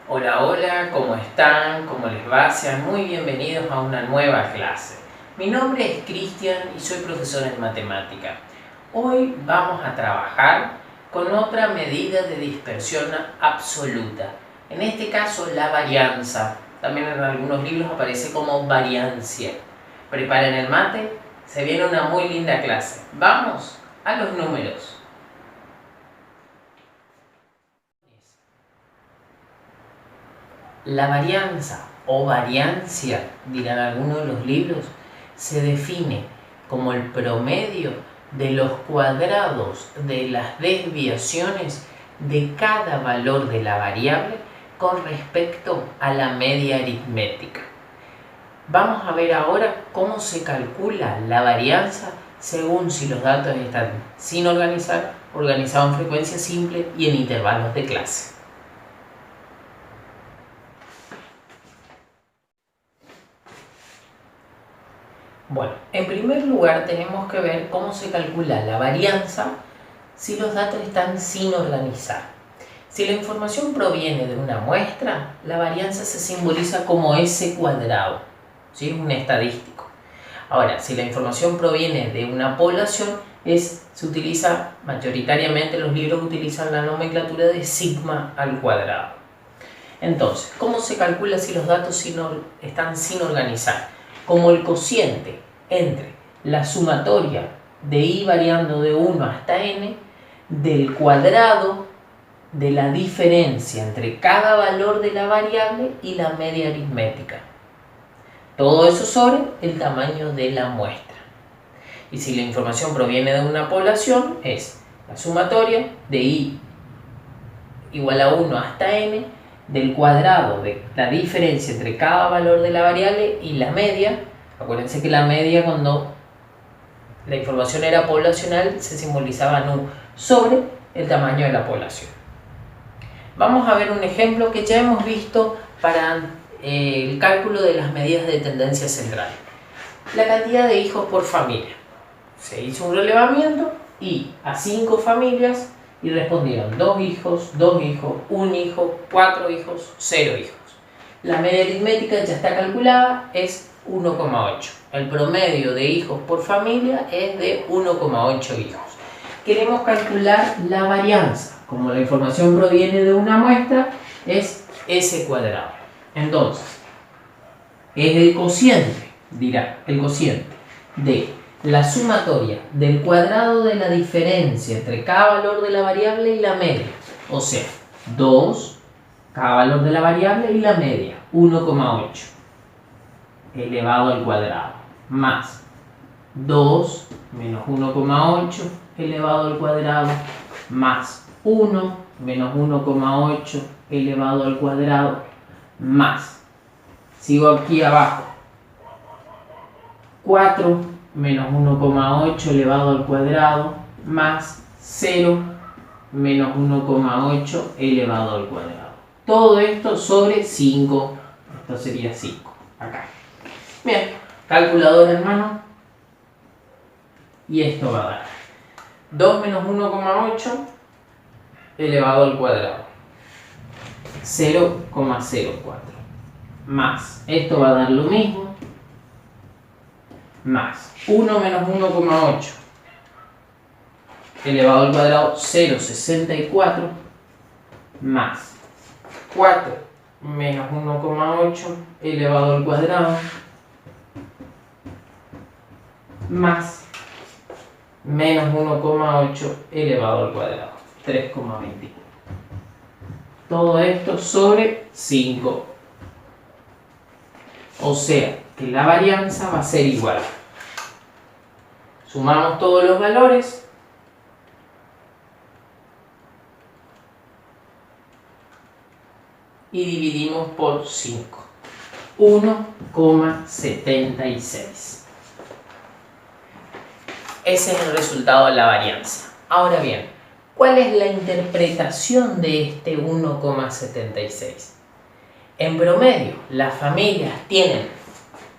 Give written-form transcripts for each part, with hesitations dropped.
Hola, hola, ¿cómo están? ¿Cómo les va? Sean muy bienvenidos a una nueva clase. Mi nombre es Cristian y soy profesor en matemática. Hoy vamos a trabajar con otra medida de dispersión absoluta. En este caso, la varianza. También en algunos libros aparece como variancia. Preparen el mate, se viene una muy linda clase. Vamos a los números. La varianza o variancia, dirán algunos de los libros, se define como el promedio de los cuadrados de las desviaciones de cada valor de la variable con respecto a la media aritmética. Vamos a ver ahora cómo se calcula la varianza según si los datos están sin organizar, organizados en frecuencia simple y en intervalos de clase. Bueno, en primer lugar tenemos que ver cómo se calcula la varianza si los datos están sin organizar. Si la información proviene de una muestra, la varianza se simboliza como S cuadrado, ¿sí? Es un estadístico. Ahora, si la información proviene de una población, se utiliza mayoritariamente, los libros utilizan la nomenclatura de sigma al cuadrado. Entonces, ¿cómo se calcula si los datos están sin organizar? Como el cociente entre la sumatoria de i variando de 1 hasta n del cuadrado de la diferencia entre cada valor de la variable y la media aritmética. Todo eso sobre el tamaño de la muestra. Y si la información proviene de una población, es la sumatoria de i igual a 1 hasta n del cuadrado de la diferencia entre cada valor de la variable y la media. Acuérdense que la media, cuando la información era poblacional, se simbolizaba nu sobre el tamaño de la población. Vamos a ver un ejemplo que ya hemos visto para el cálculo de las medidas de tendencia central. La cantidad de hijos por familia. Se hizo un relevamiento y a 5 familias y respondieron 2 hijos, 1 hijo, 4 hijos, 0 hijos. La media aritmética ya está calculada, es 1,8. El promedio de hijos por familia es de 1,8 hijos. Queremos calcular la varianza. Como la información proviene de una muestra, es S cuadrado. Entonces, es el cociente, dirá, el cociente de la sumatoria del cuadrado de la diferencia entre cada valor de la variable y la media. O sea, 2, cada valor de la variable y la media, 1,8 elevado al cuadrado, más 2 menos 1,8 elevado al cuadrado, más 1 menos 1,8 elevado al cuadrado, más, sigo aquí abajo, 4 menos 1,8 elevado al cuadrado, más 0 menos 1,8 elevado al cuadrado. Todo esto sobre 5, esto sería 5, acá. Bien, calculadora en mano, y esto va a dar 2 menos 1,8 elevado al cuadrado, 0,04, más, esto va a dar lo mismo, más 1 menos 1,8 elevado al cuadrado, 0,64, más 4 menos 1,8 elevado al cuadrado, más menos 1,8 elevado al cuadrado, 3,21. Todo esto sobre 5. O sea, que la varianza va a ser igual. Sumamos todos los valores. Y dividimos por 5. 1,76. Ese es el resultado de la varianza. Ahora bien, ¿cuál es la interpretación de este 1,76? En promedio, las familias tienen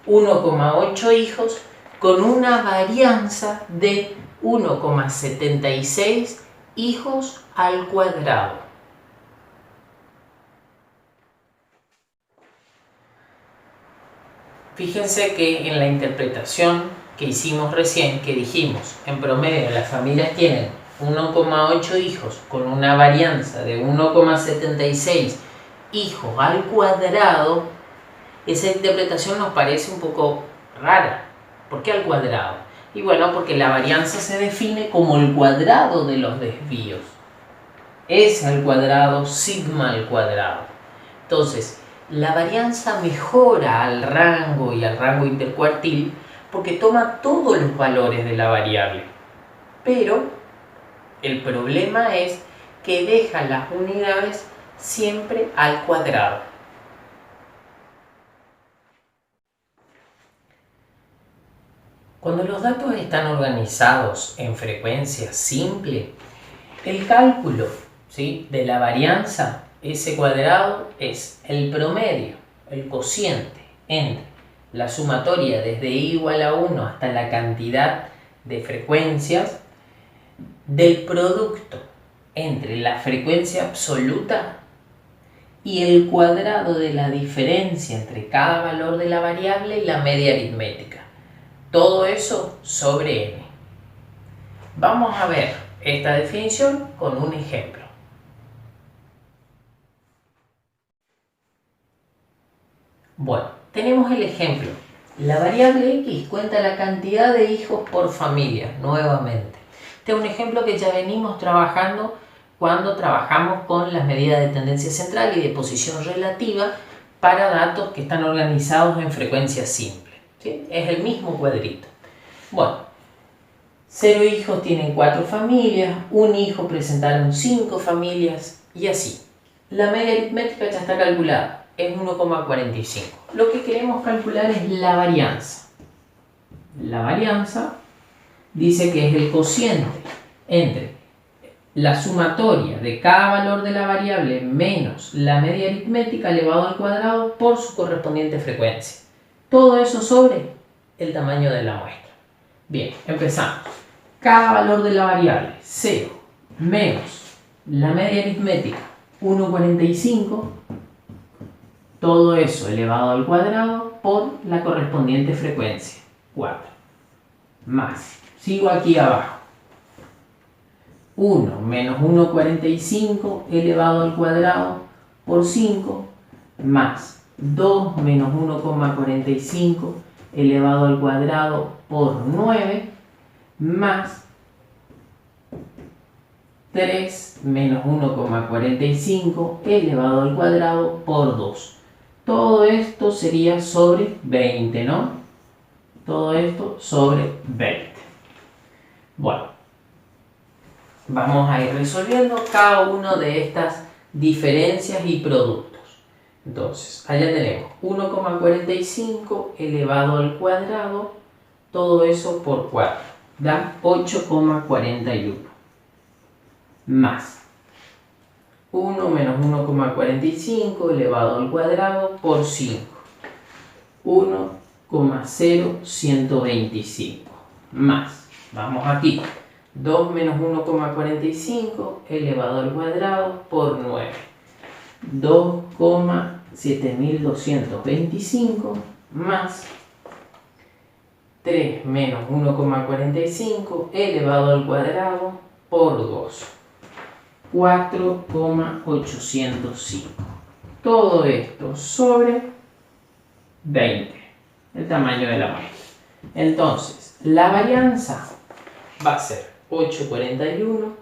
1,8 hijos con una varianza de 1,76 hijos al cuadrado. Fíjense que en la interpretación que hicimos recién, que dijimos, en promedio las familias tienen 1,8 hijos con una varianza de 1,76 hijos al cuadrado, esa interpretación nos parece un poco rara. ¿Por qué al cuadrado? Y bueno, porque la varianza se define como el cuadrado de los desvíos. S al cuadrado, sigma al cuadrado. Entonces, la varianza mejora al rango y al rango intercuartil porque toma todos los valores de la variable. Pero el problema es que deja las unidades siempre al cuadrado. Cuando los datos están organizados en frecuencia simple, el cálculo, ¿sí?, de la varianza, ese cuadrado es el promedio, el cociente entre la sumatoria desde i igual a 1 hasta la cantidad de frecuencias del producto entre la frecuencia absoluta y el cuadrado de la diferencia entre cada valor de la variable y la media aritmética. Todo eso sobre n. Vamos a ver esta definición con un ejemplo. Bueno, tenemos el ejemplo. La variable x cuenta la cantidad de hijos por familia, nuevamente. Este es un ejemplo que ya venimos trabajando cuando trabajamos con las medidas de tendencia central y de posición relativa para datos que están organizados en frecuencia simple, ¿sí? Es el mismo cuadrito. Bueno, 0 hijos tienen 4 familias, 1 hijo presentaron 5 familias y así. La media aritmética ya está calculada, es 1,45. Lo que queremos calcular es la varianza. La varianza dice que es el cociente entre la sumatoria de cada valor de la variable menos la media aritmética elevado al cuadrado por su correspondiente frecuencia. Todo eso sobre el tamaño de la muestra. Bien, empezamos. Cada valor de la variable 0 menos la media aritmética 1,45, todo eso elevado al cuadrado por la correspondiente frecuencia 4, más, sigo aquí abajo, 1 menos 1,45 elevado al cuadrado por 5, más 2 menos 1,45 elevado al cuadrado por 9, más 3 menos 1,45 elevado al cuadrado por 2. Todo esto sería sobre 20, ¿no? Todo esto sobre 20. Bueno, vamos a ir resolviendo cada una de estas diferencias y productos. Entonces, allá tenemos 1,45 elevado al cuadrado, todo eso por 4, da 8,41, más 1 menos 1,45 elevado al cuadrado por 5, 1,0125, más, vamos aquí, 2 menos 1,45 elevado al cuadrado por 9, 2,7225 más 3 menos 1,45 elevado al cuadrado por 2, 4,805. Todo esto sobre 20, el tamaño de la muestra. Entonces, la varianza va a ser 8,41,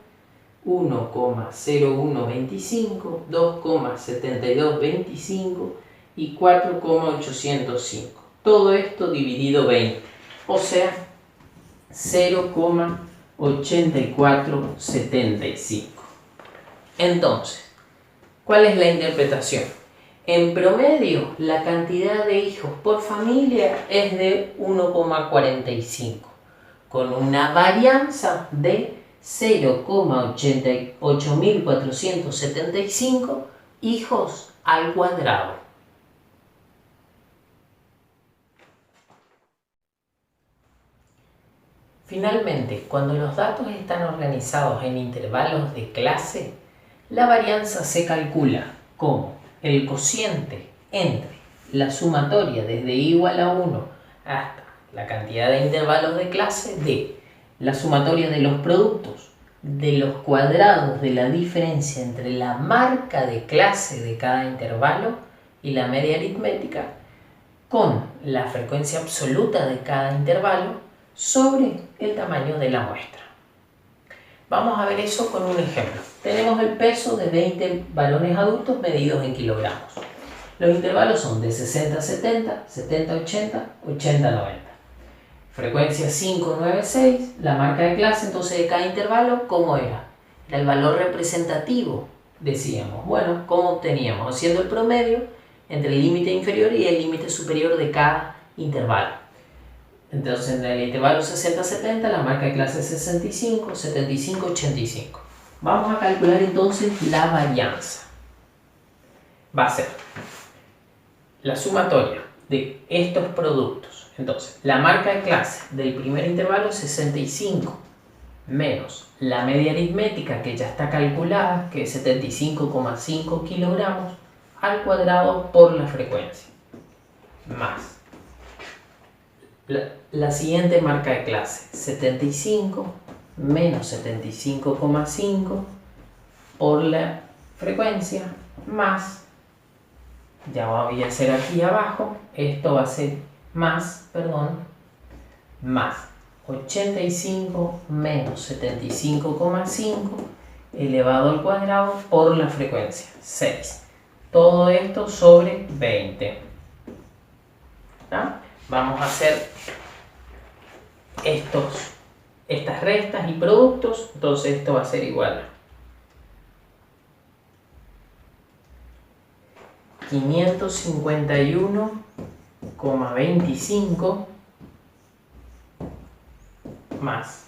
1,0125, 2,7225 y 4,805. Todo esto dividido 20, o sea, 0,8475. Entonces, ¿cuál es la interpretación? En promedio, la cantidad de hijos por familia es de 1,45, con una varianza de 0,88475 hijos al cuadrado. Finalmente, cuando los datos están organizados en intervalos de clase, la varianza se calcula como el cociente entre la sumatoria desde i igual a 1 hasta la cantidad de intervalos de clase de la sumatoria de los productos de los cuadrados de la diferencia entre la marca de clase de cada intervalo y la media aritmética con la frecuencia absoluta de cada intervalo sobre el tamaño de la muestra. Vamos a ver eso con un ejemplo. Tenemos el peso de 20 varones adultos medidos en kilogramos. Los intervalos son de 60 a 70, 70 a 80, 80 a 90. Frecuencia 5, 9, 6, la marca de clase entonces de cada intervalo, ¿cómo era? Era el valor representativo, decíamos. Bueno, ¿cómo obteníamos? Haciendo el promedio entre el límite inferior y el límite superior de cada intervalo. Entonces en el intervalo 60-70 la marca de clase es 65, 75, 85. Vamos a calcular entonces la varianza. Va a ser la sumatoria de estos productos. Entonces, la marca de clase del primer intervalo es 65 menos la media aritmética que ya está calculada, que es 75,5 kilogramos al cuadrado por la frecuencia, más la siguiente marca de clase, 75 menos 75,5 por la frecuencia, más, ya voy a hacer aquí abajo, esto va a ser más 85 menos 75,5 elevado al cuadrado por la frecuencia, 6. Todo esto sobre 20. ¿Ah? Vamos a hacer estas restas y productos, entonces esto va a ser igual a 551,25 más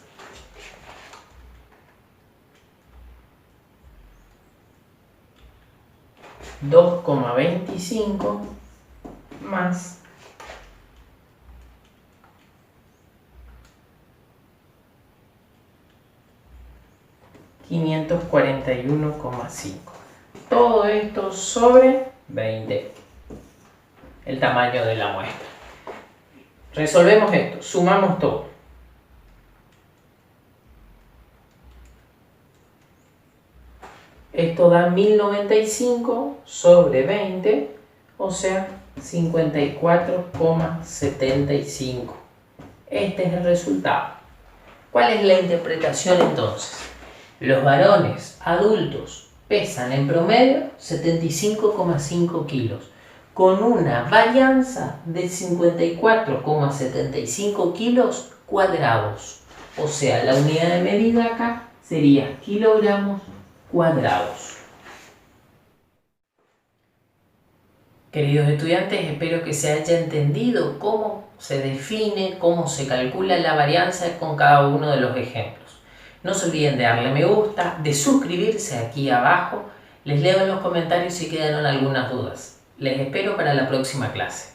2,25 más 541,5. Todo esto sobre 20. El tamaño de la muestra. Resolvemos esto, sumamos todo. Esto da 1095 sobre 20, o sea, 54,75. Este es el resultado. ¿Cuál es la interpretación entonces? Los varones adultos pesan en promedio 75,5 kilos, con una varianza de 54,75 kilos cuadrados. O sea, la unidad de medida acá sería kilogramos cuadrados. Queridos estudiantes, espero que se haya entendido cómo se define, cómo se calcula la varianza con cada uno de los ejemplos. No se olviden de darle me gusta, de suscribirse aquí abajo. Les leo en los comentarios si quedaron algunas dudas. Les espero para la próxima clase.